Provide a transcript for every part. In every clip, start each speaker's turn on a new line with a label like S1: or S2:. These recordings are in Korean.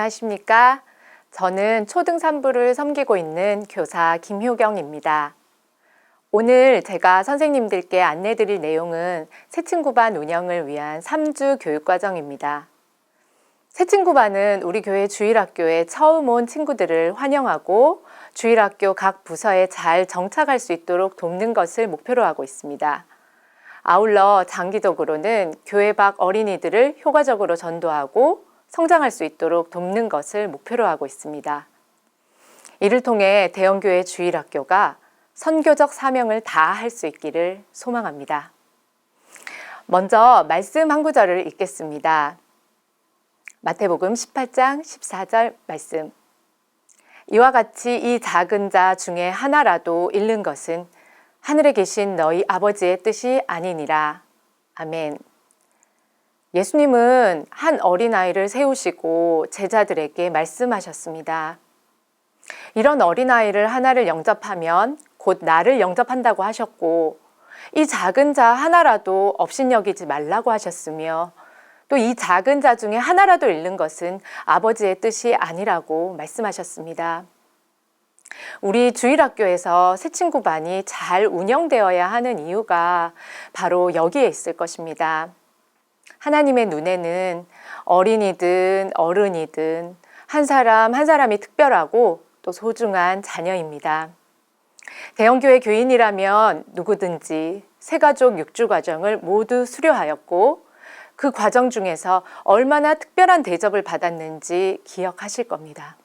S1: 안녕하십니까? 저는 초등산부를 섬기고 있는 교사 김효경입니다. 오늘 제가 선생님들께 안내드릴 내용은 새친구반 운영을 위한 3주 교육과정입니다. 새친구반은 우리 교회 주일학교에 처음 온 친구들을 환영하고 주일학교 각 부서에 잘 정착할 수 있도록 돕는 것을 목표로 하고 있습니다. 아울러 장기적으로는 교회 밖 어린이들을 효과적으로 전도하고 성장할 수 있도록 돕는 것을 목표로 하고 있습니다. 이를 통해 대형교회 주일학교가 선교적 사명을 다할 수 있기를 소망합니다. 먼저 말씀 한 구절을 읽겠습니다. 마태복음 18장 14절 말씀. 이와 같이 이 작은 자 중에 하나라도 잃는 것은 하늘에 계신 너희 아버지의 뜻이 아니니라. 아멘. 예수님은 한 어린아이를 세우시고 제자들에게 말씀하셨습니다. 이런 어린아이를 하나를 영접하면 곧 나를 영접한다고 하셨고, 이 작은 자 하나라도 업신여기지 말라고 하셨으며, 또 이 작은 자 중에 하나라도 잃는 것은 아버지의 뜻이 아니라고 말씀하셨습니다. 우리 주일학교에서 새친구반이 잘 운영되어야 하는 이유가 바로 여기에 있을 것입니다. 하나님의 눈에는 어린이든 어른이든 한 사람 한 사람이 특별하고 또 소중한 자녀입니다. 대형교회 교인이라면 누구든지 새가족 육주 과정을 모두 수료하였고 그 과정 중에서 얼마나 특별한 대접을 받았는지 기억하실 겁니다.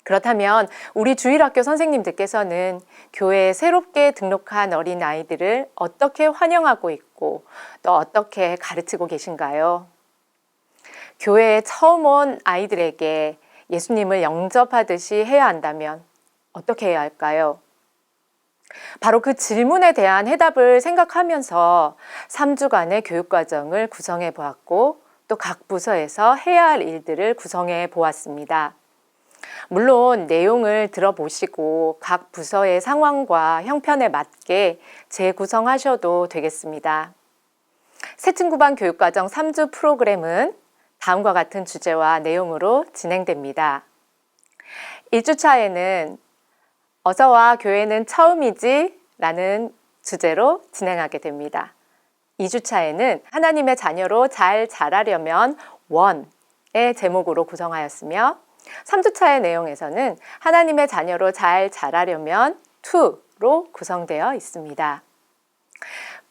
S1: 그렇다면 우리 주일학교 선생님들께서는 교회에 새롭게 등록한 어린아이들을 어떻게 환영하고 있고 또 어떻게 가르치고 계신가요? 교회에 처음 온 아이들에게 예수님을 영접하듯이 해야 한다면 어떻게 해야 할까요? 바로 그 질문에 대한 해답을 생각하면서 3주간의 교육과정을 구성해 보았고 또 각 부서에서 해야 할 일들을 구성해 보았습니다. 물론 내용을 들어보시고 각 부서의 상황과 형편에 맞게 재구성하셔도 되겠습니다. 새친구반 교육과정 3주 프로그램은 다음과 같은 주제와 내용으로 진행됩니다. 1주차에는 어서와 교회는 처음이지 라는 주제로 진행하게 됩니다. 2주차에는 하나님의 자녀로 잘 자라려면 원의 제목으로 구성하였으며 3주차의 내용에서는 하나님의 자녀로 잘 자라려면 to로 구성되어 있습니다.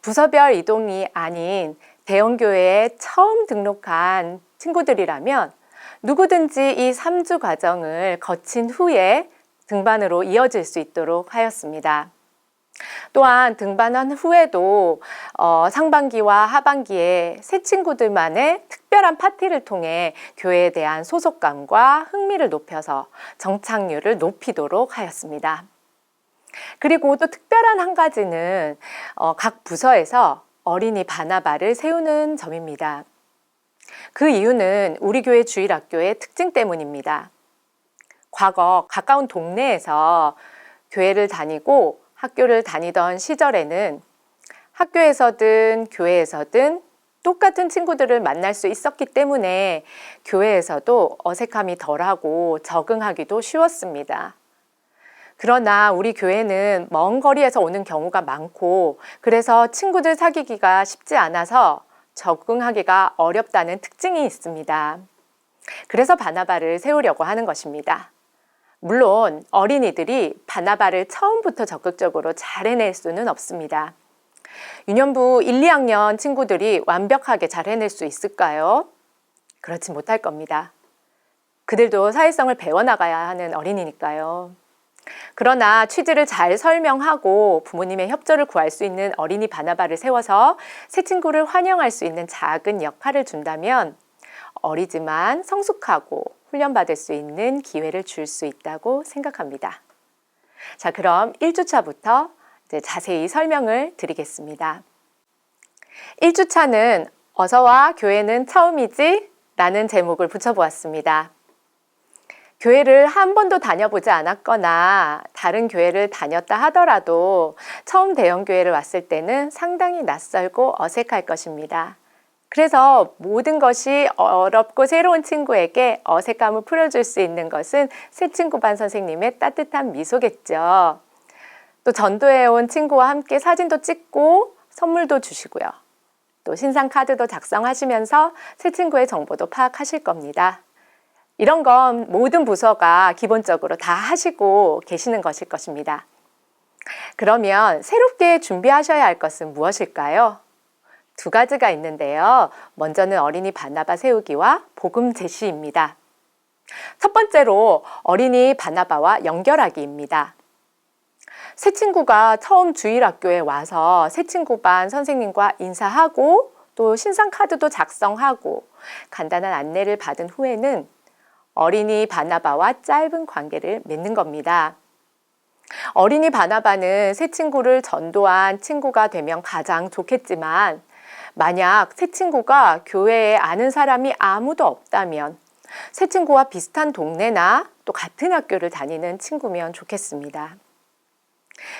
S1: 부서별 이동이 아닌 대형교회에 처음 등록한 친구들이라면 누구든지 이 3주 과정을 거친 후에 등반으로 이어질 수 있도록 하였습니다. 또한 등반한 후에도 상반기와 하반기에 새 친구들만의 특별한 파티를 통해 교회에 대한 소속감과 흥미를 높여서 정착률을 높이도록 하였습니다. 그리고 또 특별한 한 가지는 각 부서에서 어린이 바나바를 세우는 점입니다. 그 이유는 우리 교회 주일학교의 특징 때문입니다. 과거 가까운 동네에서 교회를 다니고 학교를 다니던 시절에는 학교에서든 교회에서든 똑같은 친구들을 만날 수 있었기 때문에 교회에서도 어색함이 덜하고 적응하기도 쉬웠습니다. 그러나 우리 교회는 먼 거리에서 오는 경우가 많고 그래서 친구들 사귀기가 쉽지 않아서 적응하기가 어렵다는 특징이 있습니다. 그래서 바나바를 세우려고 하는 것입니다. 물론 어린이들이 바나바를 처음부터 적극적으로 잘 해낼 수는 없습니다. 유년부 1, 2학년 친구들이 완벽하게 잘 해낼 수 있을까요? 그렇지 못할 겁니다. 그들도 사회성을 배워나가야 하는 어린이니까요. 그러나 취지를 잘 설명하고 부모님의 협조를 구할 수 있는 어린이 바나바를 세워서 새 친구를 환영할 수 있는 작은 역할을 준다면 어리지만 성숙하고 훈련받을 수 있는 기회를 줄 수 있다고 생각합니다. 자, 그럼 1주차부터 이제 자세히 설명을 드리겠습니다. 1주차는 어서와 교회는 처음이지? 라는 제목을 붙여보았습니다. 교회를 한 번도 다녀보지 않았거나 다른 교회를 다녔다 하더라도 처음 대형교회를 왔을 때는 상당히 낯설고 어색할 것입니다. 그래서 모든 것이 어렵고 새로운 친구에게 어색함을 풀어줄 수 있는 것은 새 친구 반 선생님의 따뜻한 미소겠죠. 또 전도해온 친구와 함께 사진도 찍고 선물도 주시고요. 또 신상 카드도 작성하시면서 새 친구의 정보도 파악하실 겁니다. 이런 건 모든 부서가 기본적으로 다 하시고 계시는 것일 것입니다. 그러면 새롭게 준비하셔야 할 것은 무엇일까요? 두 가지가 있는데요. 먼저는 어린이 바나바 세우기와 복음 제시입니다. 첫 번째로 어린이 바나바와 연결하기입니다. 새 친구가 처음 주일학교에 와서 새 친구 반 선생님과 인사하고 또 신상 카드도 작성하고 간단한 안내를 받은 후에는 어린이 바나바와 짧은 관계를 맺는 겁니다. 어린이 바나바는 새 친구를 전도한 친구가 되면 가장 좋겠지만 만약 새 친구가 교회에 아는 사람이 아무도 없다면 새 친구와 비슷한 동네나 또 같은 학교를 다니는 친구면 좋겠습니다.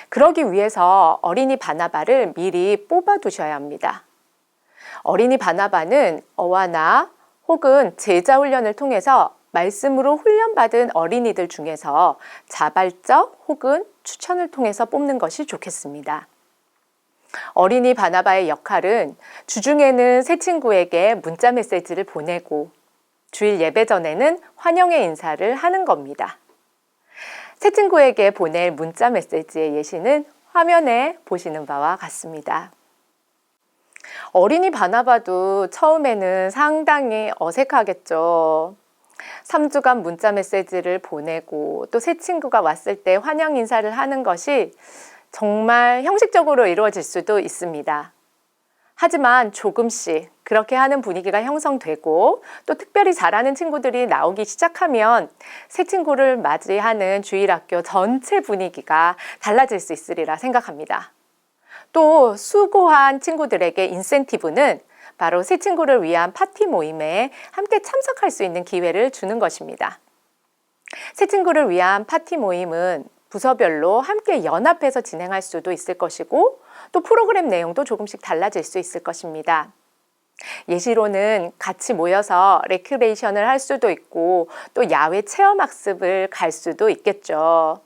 S1: 그러기 위해서 어린이 바나바를 미리 뽑아 두셔야 합니다. 어린이 바나바는 어와나 혹은 제자 훈련을 통해서 말씀으로 훈련받은 어린이들 중에서 자발적 혹은 추천을 통해서 뽑는 것이 좋겠습니다. 어린이 바나바의 역할은 주중에는 새 친구에게 문자 메시지를 보내고 주일 예배 전에는 환영의 인사를 하는 겁니다. 새 친구에게 보낼 문자 메시지의 예시는 화면에 보시는 바와 같습니다. 어린이 바나바도 처음에는 상당히 어색하겠죠. 3주간 문자 메시지를 보내고 또 새 친구가 왔을 때 환영 인사를 하는 것이 정말 형식적으로 이루어질 수도 있습니다. 하지만 조금씩 그렇게 하는 분위기가 형성되고 또 특별히 잘하는 친구들이 나오기 시작하면 새 친구를 맞이하는 주일학교 전체 분위기가 달라질 수 있으리라 생각합니다. 또 수고한 친구들에게 인센티브는 바로 새 친구를 위한 파티 모임에 함께 참석할 수 있는 기회를 주는 것입니다. 새 친구를 위한 파티 모임은 부서별로 함께 연합해서 진행할 수도 있을 것이고 또 프로그램 내용도 조금씩 달라질 수 있을 것입니다. 예시로는 같이 모여서 레크레이션을 할 수도 있고 또 야외 체험학습을 갈 수도 있겠죠.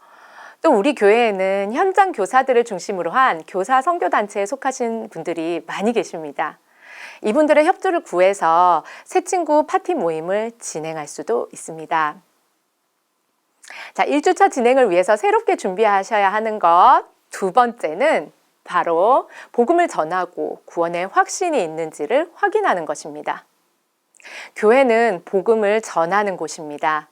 S1: 또 우리 교회에는 현장 교사들을 중심으로 한 교사 선교단체에 속하신 분들이 많이 계십니다. 이분들의 협조를 구해서 새 친구 파티 모임을 진행할 수도 있습니다. 자, 1주차 진행을 위해서 새롭게 준비하셔야 하는 것 두 번째는 바로 복음을 전하고 구원의 확신이 있는지를 확인하는 것입니다. 교회는 복음을 전하는 곳입니다.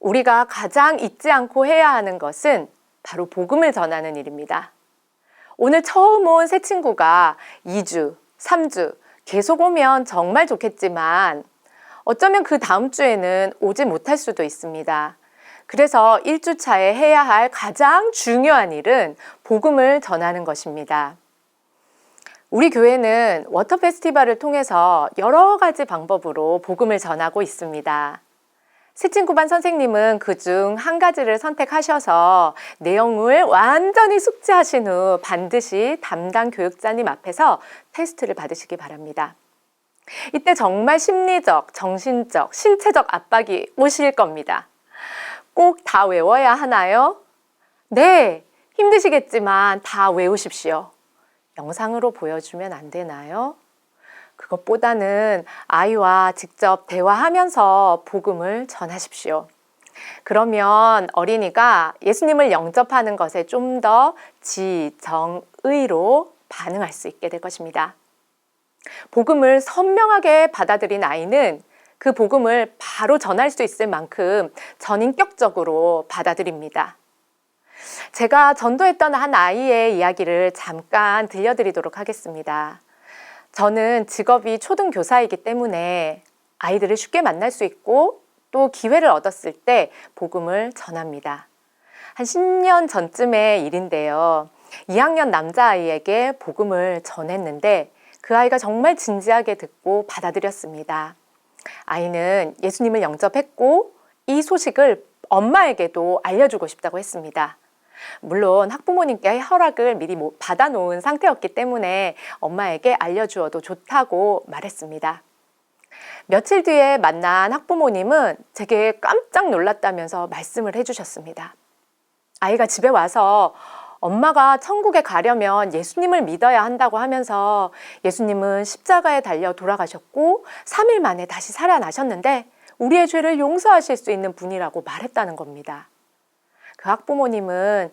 S1: 우리가 가장 잊지 않고 해야 하는 것은 바로 복음을 전하는 일입니다. 오늘 처음 온 새 친구가 2주, 3주 계속 오면 정말 좋겠지만 어쩌면 그 다음 주에는 오지 못할 수도 있습니다. 그래서 1주차에 해야 할 가장 중요한 일은 복음을 전하는 것입니다. 우리 교회는 워터 페스티벌을 통해서 여러 가지 방법으로 복음을 전하고 있습니다. 새 친구 반 선생님은 그중 한 가지를 선택하셔서 내용을 완전히 숙지하신 후 반드시 담당 교육자님 앞에서 테스트를 받으시기 바랍니다. 이때 정말 심리적, 정신적, 신체적 압박이 오실 겁니다. 꼭 다 외워야 하나요? 네, 힘드시겠지만 다 외우십시오. 영상으로 보여주면 안 되나요? 그것보다는 아이와 직접 대화하면서 복음을 전하십시오. 그러면 어린이가 예수님을 영접하는 것에 좀 더 지정의로 반응할 수 있게 될 것입니다. 복음을 선명하게 받아들인 아이는 그 복음을 바로 전할 수 있을 만큼 전인격적으로 받아들입니다. 제가 전도했던 한 아이의 이야기를 잠깐 들려드리도록 하겠습니다. 저는 직업이 초등교사이기 때문에 아이들을 쉽게 만날 수 있고 또 기회를 얻었을 때 복음을 전합니다. 한 10년 전쯤의 일인데요. 2학년 남자아이에게 복음을 전했는데 그 아이가 정말 진지하게 듣고 받아들였습니다. 아이는 예수님을 영접했고 이 소식을 엄마에게도 알려주고 싶다고 했습니다. 물론 학부모님께 허락을 미리 받아놓은 상태였기 때문에 엄마에게 알려주어도 좋다고 말했습니다. 며칠 뒤에 만난 학부모님은 제게 깜짝 놀랐다면서 말씀을 해주셨습니다. 아이가 집에 와서 엄마가 천국에 가려면 예수님을 믿어야 한다고 하면서 예수님은 십자가에 달려 돌아가셨고 3일 만에 다시 살아나셨는데 우리의 죄를 용서하실 수 있는 분이라고 말했다는 겁니다. 그 학부모님은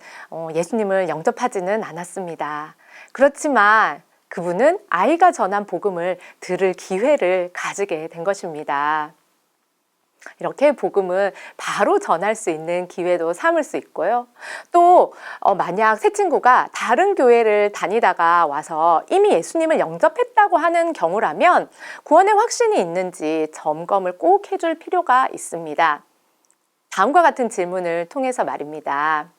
S1: 예수님을 영접하지는 않았습니다. 그렇지만 그분은 아이가 전한 복음을 들을 기회를 가지게 된 것입니다. 이렇게 복음을 바로 전할 수 있는 기회도 삼을 수 있고요. 또 만약 새 친구가 다른 교회를 다니다가 와서 이미 예수님을 영접했다고 하는 경우라면 구원의 확신이 있는지 점검을 꼭 해줄 필요가 있습니다. 다음과 같은 질문을 통해서 말입니다.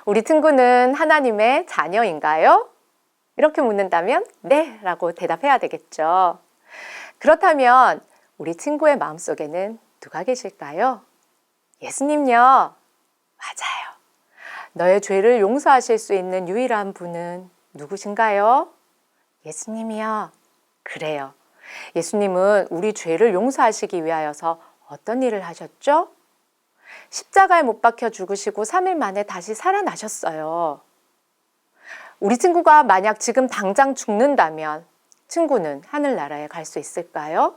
S1: 우리 친구는 하나님의 자녀인가요? 이렇게 묻는다면 네 라고 대답해야 되겠죠. 그렇다면 우리 친구의 마음속에는 누가 계실까요? 예수님요. 맞아요. 너의 죄를 용서하실 수 있는 유일한 분은 누구신가요? 예수님이요. 그래요. 예수님은 우리 죄를 용서하시기 위하여서 어떤 일을 하셨죠? 십자가에 못 박혀 죽으시고 3일 만에 다시 살아나셨어요. 우리 친구가 만약 지금 당장 죽는다면 친구는 하늘나라에 갈 수 있을까요?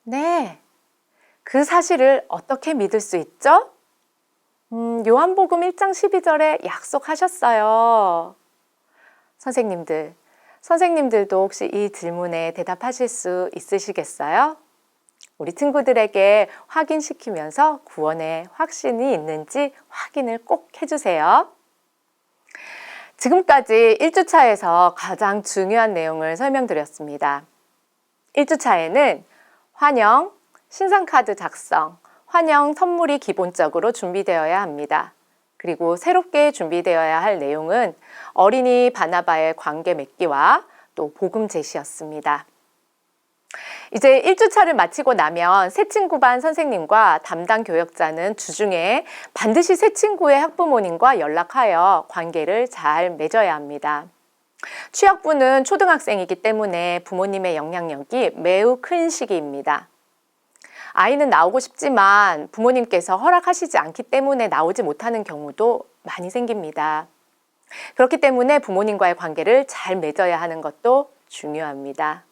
S1: 네. 그 사실을 어떻게 믿을 수 있죠? 요한복음 1장 12절에 약속하셨어요. 선생님들도 혹시 이 질문에 대답하실 수 있으시겠어요? 우리 친구들에게 확인시키면서 구원의 확신이 있는지 확인을 꼭 해주세요. 지금까지 1주차에서 가장 중요한 내용을 설명드렸습니다. 1주차에는 환영, 신상카드 작성, 환영 선물이 기본적으로 준비되어야 합니다. 그리고 새롭게 준비되어야 할 내용은 어린이 바나바의 관계 맺기와 또 복음 제시였습니다. 이제 1주차를 마치고 나면 새 친구 반 선생님과 담당 교역자는 주중에 반드시 새 친구의 학부모님과 연락하여 관계를 잘 맺어야 합니다. 취학부는 초등학생이기 때문에 부모님의 영향력이 매우 큰 시기입니다. 아이는 나오고 싶지만 부모님께서 허락하시지 않기 때문에 나오지 못하는 경우도 많이 생깁니다. 그렇기 때문에 부모님과의 관계를 잘 맺어야 하는 것도 중요합니다.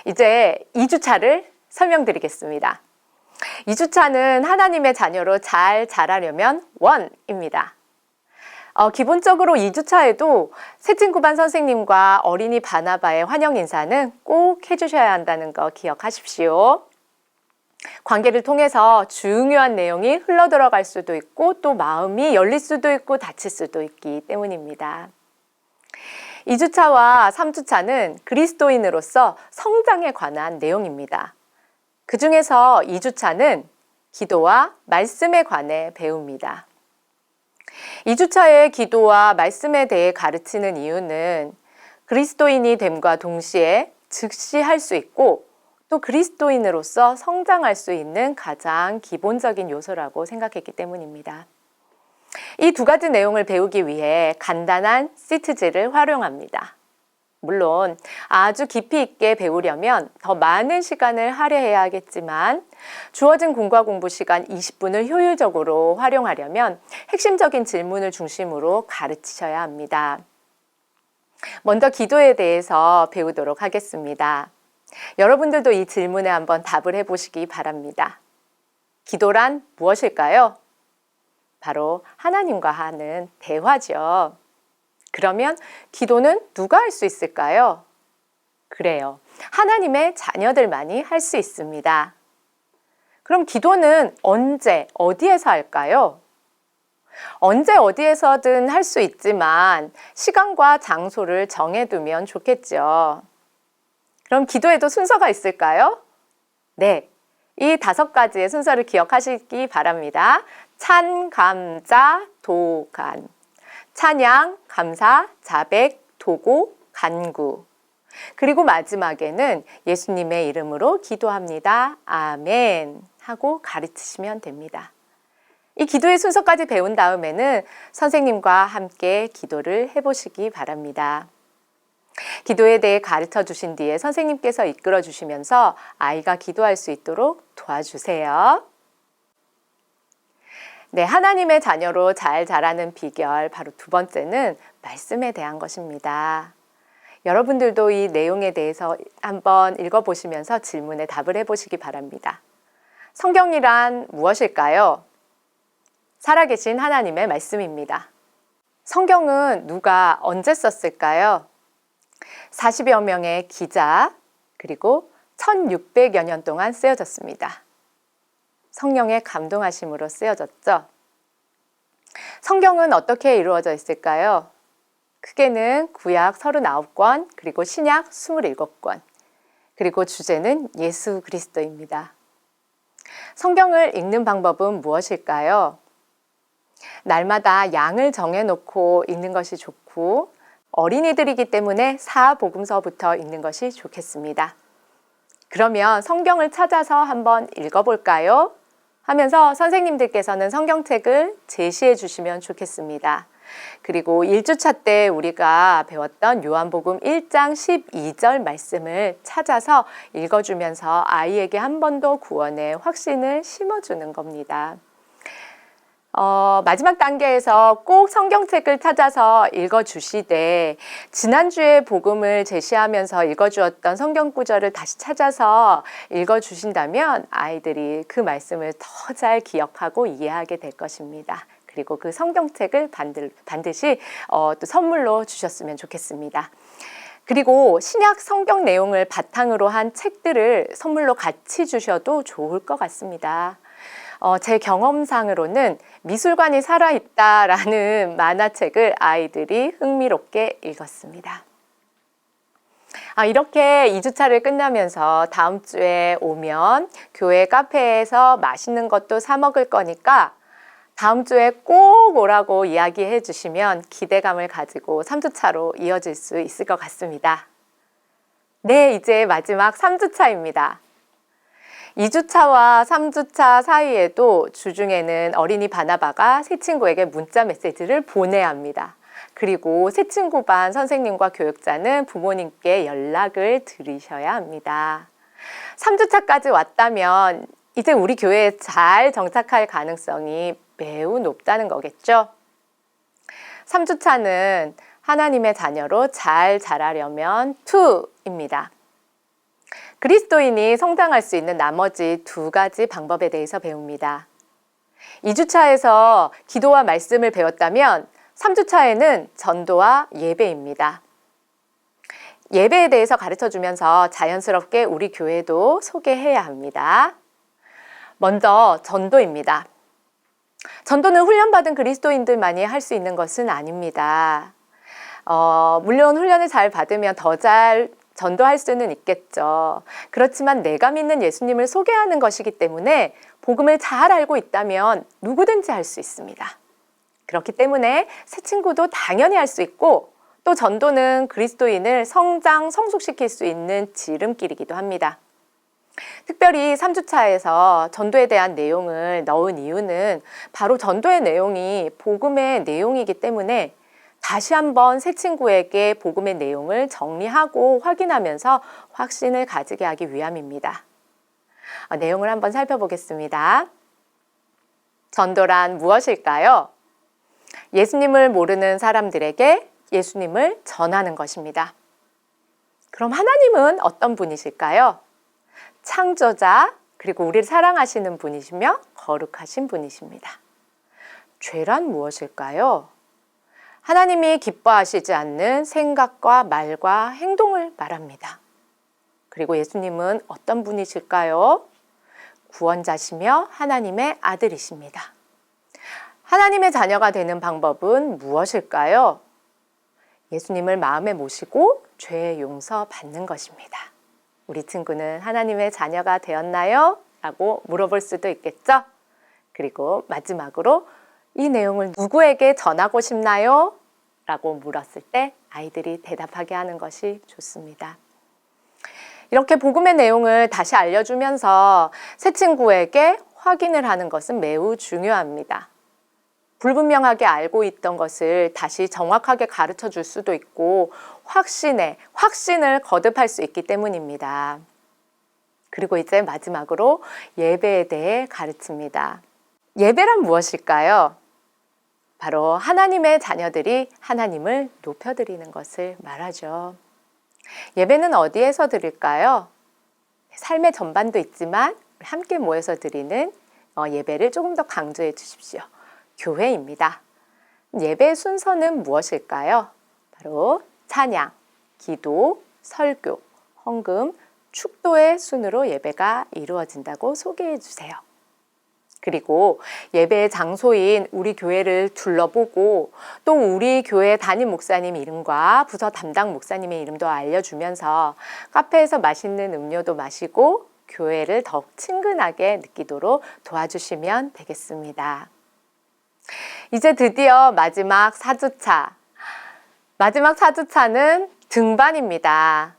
S1: 이제 2주차를 설명드리겠습니다. 2주차는 하나님의 자녀로 잘 자라려면 원입니다. 기본적으로 2주차에도 새 친구 반 선생님과 어린이 바나바의 환영 인사는 꼭 해주셔야 한다는 거 기억하십시오. 관계를 통해서 중요한 내용이 흘러들어갈 수도 있고 또 마음이 열릴 수도 있고 닫힐 수도 있기 때문입니다. 2주차와 3주차는 그리스도인으로서 성장에 관한 내용입니다. 그 중에서 2주차는 기도와 말씀에 관해 배웁니다. 2주차의 기도와 말씀에 대해 가르치는 이유는 그리스도인이 됨과 동시에 즉시 할 수 있고 또 그리스도인으로서 성장할 수 있는 가장 기본적인 요소라고 생각했기 때문입니다. 이 두 가지 내용을 배우기 위해 간단한 시트지를 활용합니다. 물론 아주 깊이 있게 배우려면 더 많은 시간을 할애해야 하겠지만 주어진 공과 공부 시간 20분을 효율적으로 활용하려면 핵심적인 질문을 중심으로 가르치셔야 합니다. 먼저 기도에 대해서 배우도록 하겠습니다. 여러분들도 이 질문에 한번 답을 해보시기 바랍니다. 기도란 무엇일까요? 바로 하나님과 하는 대화죠. 그러면 기도는 누가 할 수 있을까요? 그래요. 하나님의 자녀들만이 할 수 있습니다. 그럼 기도는 언제, 어디에서 할까요? 언제 어디에서든 할 수 있지만 시간과 장소를 정해두면 좋겠죠. 그럼 기도에도 순서가 있을까요? 네, 이 5가지의 순서를 기억하시기 바랍니다. 찬, 감, 자, 도, 간. 찬양, 감사, 자백, 도고, 간구. 그리고 마지막에는 예수님의 이름으로 기도합니다. 아멘 하고 가르치시면 됩니다. 이 기도의 순서까지 배운 다음에는 선생님과 함께 기도를 해보시기 바랍니다. 기도에 대해 가르쳐 주신 뒤에 선생님께서 이끌어 주시면서 아이가 기도할 수 있도록 도와주세요. 네, 하나님의 자녀로 잘 자라는 비결, 바로 두 번째는 말씀에 대한 것입니다. 여러분들도 이 내용에 대해서 한번 읽어보시면서 질문에 답을 해보시기 바랍니다. 성경이란 무엇일까요? 살아계신 하나님의 말씀입니다. 성경은 누가 언제 썼을까요? 40여 명의 기자, 그리고 1600여 년 동안 쓰여졌습니다. 성령의 감동하심으로 쓰여졌죠. 성경은 어떻게 이루어져 있을까요? 크게는 구약 39권, 그리고 신약 27권, 그리고 주제는 예수 그리스도입니다. 성경을 읽는 방법은 무엇일까요? 날마다 양을 정해놓고 읽는 것이 좋고, 어린이들이기 때문에 사복음서부터 읽는 것이 좋겠습니다. 그러면 성경을 찾아서 한번 읽어볼까요? 하면서 선생님들께서는 성경책을 제시해 주시면 좋겠습니다. 그리고 1주차 때 우리가 배웠던 요한복음 1장 12절 말씀을 찾아서 읽어주면서 아이에게 한 번 더 구원의 확신을 심어주는 겁니다. 마지막 단계에서 꼭 성경책을 찾아서 읽어주시되, 지난주에 복음을 제시하면서 읽어주었던 성경 구절을 다시 찾아서 읽어주신다면 아이들이 그 말씀을 더 잘 기억하고 이해하게 될 것입니다. 그리고 그 성경책을 반드시 또 선물로 주셨으면 좋겠습니다. 그리고 신약 성경 내용을 바탕으로 한 책들을 선물로 같이 주셔도 좋을 것 같습니다. 제 경험상으로는 미술관이 살아있다라는 만화책을 아이들이 흥미롭게 읽었습니다. 이렇게 2주차를 끝나면서 다음 주에 오면 교회 카페에서 맛있는 것도 사 먹을 거니까 다음 주에 꼭 오라고 이야기해 주시면 기대감을 가지고 3주차로 이어질 수 있을 것 같습니다. 네, 이제 마지막 3주차입니다. 2주차와 3주차 사이에도 주중에는 어린이 바나바가 새 친구에게 문자 메시지를 보내야 합니다. 그리고 새 친구 반 선생님과 교육자는 부모님께 연락을 드리셔야 합니다. 3주차까지 왔다면 이제 우리 교회에 잘 정착할 가능성이 매우 높다는 거겠죠? 3주차는 하나님의 자녀로 잘 자라려면 2입니다. 그리스도인이 성장할 수 있는 나머지 두 가지 방법에 대해서 배웁니다. 2주차에서 기도와 말씀을 배웠다면 3주차에는 전도와 예배입니다. 예배에 대해서 가르쳐주면서 자연스럽게 우리 교회도 소개해야 합니다. 먼저 전도입니다. 전도는 훈련받은 그리스도인들만이 할 수 있는 것은 아닙니다. 물론 훈련을 잘 받으면 더 잘 전도할 수는 있겠죠. 그렇지만 내가 믿는 예수님을 소개하는 것이기 때문에 복음을 잘 알고 있다면 누구든지 할 수 있습니다. 그렇기 때문에 새 친구도 당연히 할 수 있고, 또 전도는 그리스도인을 성숙시킬 수 있는 지름길이기도 합니다. 특별히 3주차에서 전도에 대한 내용을 넣은 이유는 바로 전도의 내용이 복음의 내용이기 때문에 다시 한번 새 친구에게 복음의 내용을 정리하고 확인하면서 확신을 가지게 하기 위함입니다. 내용을 한번 살펴보겠습니다. 전도란 무엇일까요? 예수님을 모르는 사람들에게 예수님을 전하는 것입니다. 그럼 하나님은 어떤 분이실까요? 창조자, 그리고 우리를 사랑하시는 분이시며 거룩하신 분이십니다. 죄란 무엇일까요? 하나님이 기뻐하시지 않는 생각과 말과 행동을 말합니다. 그리고 예수님은 어떤 분이실까요? 구원자시며 하나님의 아들이십니다. 하나님의 자녀가 되는 방법은 무엇일까요? 예수님을 마음에 모시고 죄의 용서 받는 것입니다. 우리 친구는 하나님의 자녀가 되었나요? 라고 물어볼 수도 있겠죠? 그리고 마지막으로 이 내용을 누구에게 전하고 싶나요? 라고 물었을 때 아이들이 대답하게 하는 것이 좋습니다. 이렇게 복음의 내용을 다시 알려주면서 새 친구에게 확인을 하는 것은 매우 중요합니다. 불분명하게 알고 있던 것을 다시 정확하게 가르쳐 줄 수도 있고 확신을 거듭할 수 있기 때문입니다. 그리고 이제 마지막으로 예배에 대해 가르칩니다. 예배란 무엇일까요? 바로 하나님의 자녀들이 하나님을 높여드리는 것을 말하죠. 예배는 어디에서 드릴까요? 삶의 전반도 있지만 함께 모여서 드리는 예배를 조금 더 강조해 주십시오. 교회입니다. 예배의 순서는 무엇일까요? 바로 찬양, 기도, 설교, 헌금, 축도의 순으로 예배가 이루어진다고 소개해 주세요. 그리고 예배의 장소인 우리 교회를 둘러보고 또 우리 교회 담임 목사님 이름과 부서 담당 목사님의 이름도 알려주면서 카페에서 맛있는 음료도 마시고 교회를 더욱 친근하게 느끼도록 도와주시면 되겠습니다. 이제 드디어 마지막 4주차. 마지막 4주차는 등반입니다.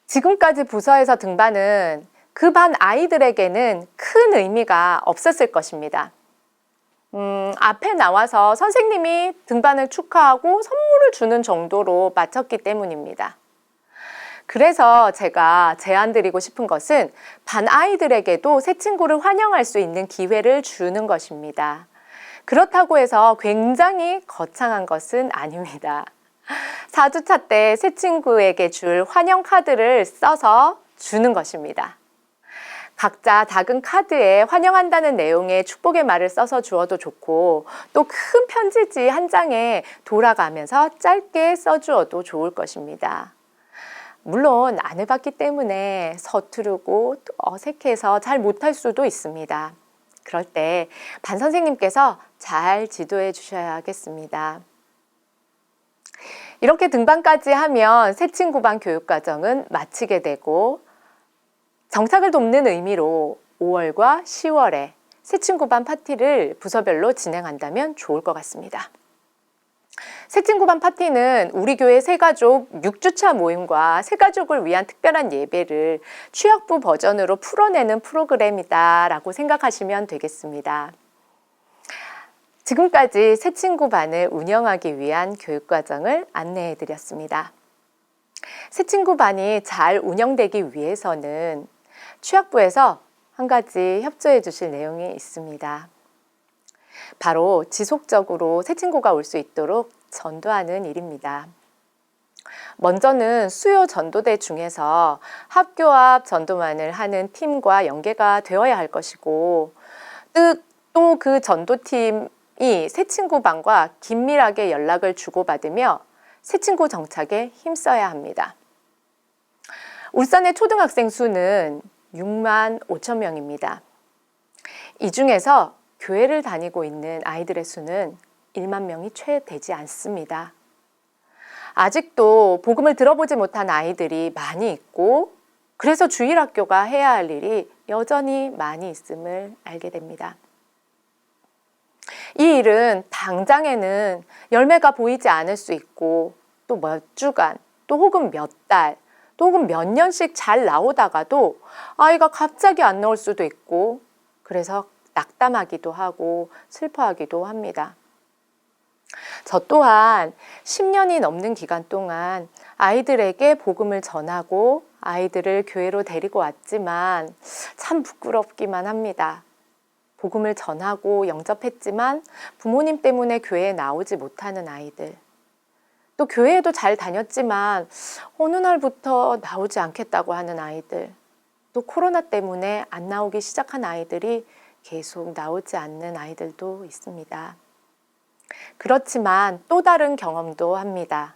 S1: 지금까지 부서에서 등반은 그 반 아이들에게는 큰 의미가 없었을 것입니다. 앞에 나와서 선생님이 등반을 축하하고 선물을 주는 정도로 마쳤기 때문입니다. 그래서 제가 제안드리고 싶은 것은 반 아이들에게도 새 친구를 환영할 수 있는 기회를 주는 것입니다. 그렇다고 해서 굉장히 거창한 것은 아닙니다. 4주차 때 새 친구에게 줄 환영 카드를 써서 주는 것입니다. 각자 작은 카드에 환영한다는 내용의 축복의 말을 써서 주어도 좋고 또 큰 편지지 한 장에 돌아가면서 짧게 써주어도 좋을 것입니다. 물론 안 해봤기 때문에 서투르고 또 어색해서 잘 못할 수도 있습니다. 그럴 때 반 선생님께서 잘 지도해 주셔야겠습니다. 이렇게 등반까지 하면 새 친구 반 교육과정은 마치게 되고 정착을 돕는 의미로 5월과 10월에 새 친구 반 파티를 부서별로 진행한다면 좋을 것 같습니다. 새 친구 반 파티는 우리 교회 새가족 6주차 모임과 새가족을 위한 특별한 예배를 취약부 버전으로 풀어내는 프로그램이다 라고 생각하시면 되겠습니다. 지금까지 새 친구 반을 운영하기 위한 교육과정을 안내해 드렸습니다. 새 친구 반이 잘 운영되기 위해서는 취약부에서 한 가지 협조해 주실 내용이 있습니다. 바로 지속적으로 새 친구가 올 수 있도록 전도하는 일입니다. 먼저는 수요 전도대 중에서 학교 앞 전도만을 하는 팀과 연계가 되어야 할 것이고 또 그 전도팀이 새 친구 반과 긴밀하게 연락을 주고받으며 새 친구 정착에 힘써야 합니다. 울산의 초등학생 수는 6만 5천 명입니다. 이 중에서 교회를 다니고 있는 아이들의 수는 1만 명이 채 되지 않습니다. 아직도 복음을 들어보지 못한 아이들이 많이 있고 그래서 주일학교가 해야 할 일이 여전히 많이 있음을 알게 됩니다. 이 일은 당장에는 열매가 보이지 않을 수 있고 또 몇 주간 또 혹은 몇 달 또 혹은 몇 년씩 잘 나오다가도 아이가 갑자기 안 나올 수도 있고 그래서 낙담하기도 하고 슬퍼하기도 합니다. 저 또한 10년이 넘는 기간 동안 아이들에게 복음을 전하고 아이들을 교회로 데리고 왔지만 참 부끄럽기만 합니다. 복음을 전하고 영접했지만 부모님 때문에 교회에 나오지 못하는 아이들. 또 교회에도 잘 다녔지만 어느 날부터 나오지 않겠다고 하는 아이들. 또 코로나 때문에 안 나오기 시작한 아이들이 계속 나오지 않는 아이들도 있습니다. 그렇지만 또 다른 경험도 합니다.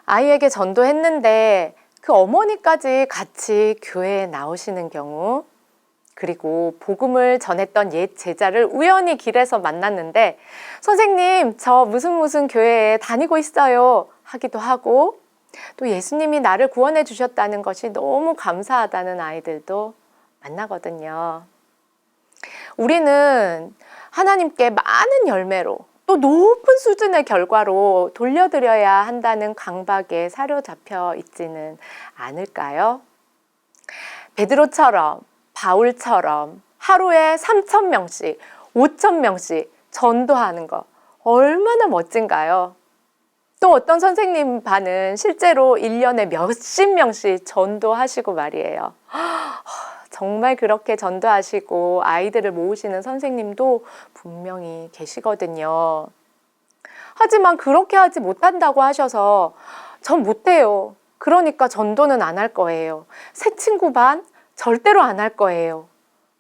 S1: 아이에게 전도했는데 그 어머니까지 같이 교회에 나오시는 경우, 그리고 복음을 전했던 옛 제자를 우연히 길에서 만났는데 선생님, 저 무슨 교회에 다니고 있어요 하기도 하고 또 예수님이 나를 구원해 주셨다는 것이 너무 감사하다는 아이들도 만나거든요. 우리는 하나님께 많은 열매로 또 높은 수준의 결과로 돌려드려야 한다는 강박에 사로잡혀 있지는 않을까요? 베드로처럼 바울처럼 하루에 3,000명씩, 5,000명씩 전도하는 거 얼마나 멋진가요? 또 어떤 선생님 반은 실제로 1년에 몇십 명씩 전도하시고 말이에요. 정말 그렇게 전도하시고 아이들을 모으시는 선생님도 분명히 계시거든요. 하지만 그렇게 하지 못한다고 하셔서 전 못해요. 그러니까 전도는 안 할 거예요. 새 친구 반 절대로 안 할 거예요.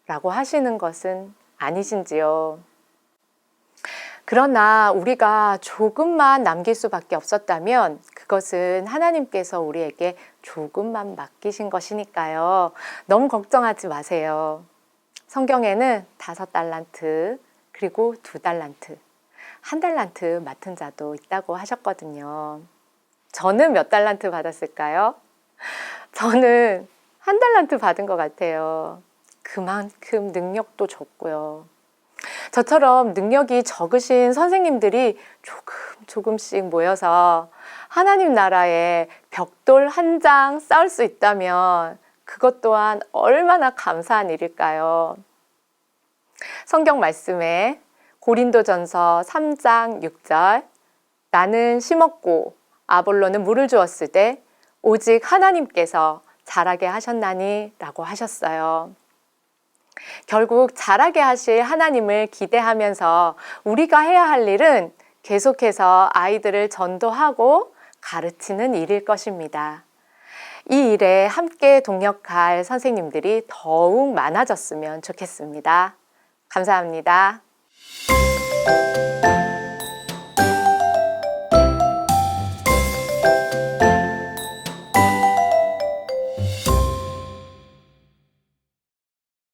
S1: 라고 하시는 것은 아니신지요? 그러나 우리가 조금만 남길 수밖에 없었다면 그것은 하나님께서 우리에게 조금만 맡기신 것이니까요. 너무 걱정하지 마세요. 성경에는 5달란트 그리고 2달란트, 1달란트 맡은 자도 있다고 하셨거든요. 저는 몇 달란트 받았을까요? 저는 1달란트 받은 것 같아요. 그만큼 능력도 적고요. 저처럼 능력이 적으신 선생님들이 조금씩 모여서 하나님 나라에 벽돌 한 장 쌓을 수 있다면 그것 또한 얼마나 감사한 일일까요? 성경 말씀에 고린도전서 3장 6절 나는 심었고 아볼로는 물을 주었을 때 오직 하나님께서 자라게 하셨나니 라고 하셨어요. 결국 자라게 하실 하나님을 기대하면서 우리가 해야 할 일은 계속해서 아이들을 전도하고 가르치는 일일 것입니다. 이 일에 함께 동역할 선생님들이 더욱 많아졌으면 좋겠습니다. 감사합니다.